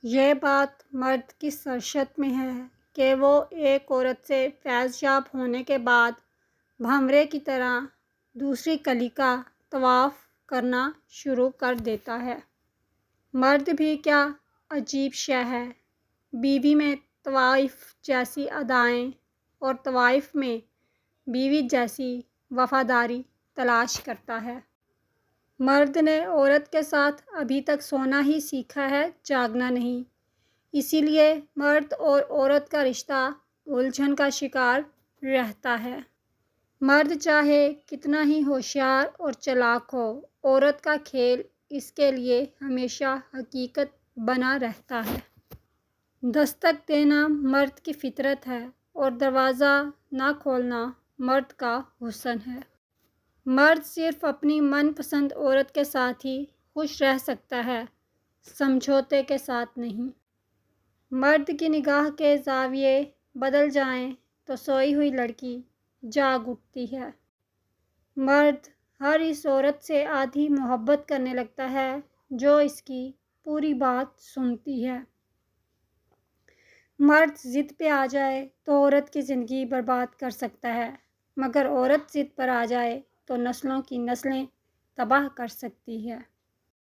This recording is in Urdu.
یہ بات مرد کی سرشت میں ہے کہ وہ ایک عورت سے فیض یاب ہونے کے بعد بھنورے کی طرح دوسری کلی کا طواف کرنا شروع کر دیتا ہے۔ مرد بھی کیا عجیب شے ہے، بیوی میں طوائف جیسی ادائیں اور طوائف میں بیوی جیسی وفاداری تلاش کرتا ہے۔ مرد نے عورت کے ساتھ ابھی تک سونا ہی سیکھا ہے، جاگنا نہیں۔ اسی لیے مرد اور عورت کا رشتہ الجھن کا شکار رہتا ہے۔ مرد چاہے کتنا ہی ہوشیار اور چالاک ہو، عورت کا کھیل اس کے لیے ہمیشہ حقیقت بنا رہتا ہے۔ دستک دینا مرد کی فطرت ہے اور دروازہ نہ کھولنا مرد کا حسن ہے۔ مرد صرف اپنی من پسند عورت کے ساتھ ہی خوش رہ سکتا ہے، سمجھوتے کے ساتھ نہیں۔ مرد کی نگاہ کے زاویے بدل جائیں تو سوئی ہوئی لڑکی جاگ اٹھتی ہے۔ مرد ہر اس عورت سے آدھی محبت کرنے لگتا ہے جو اس کی پوری بات سنتی ہے۔ مرد ضد پہ آ جائے تو عورت کی زندگی برباد کر سکتا ہے، مگر عورت ضد پر آ جائے تو نسلوں کی نسلیں تباہ کر سکتی ہے۔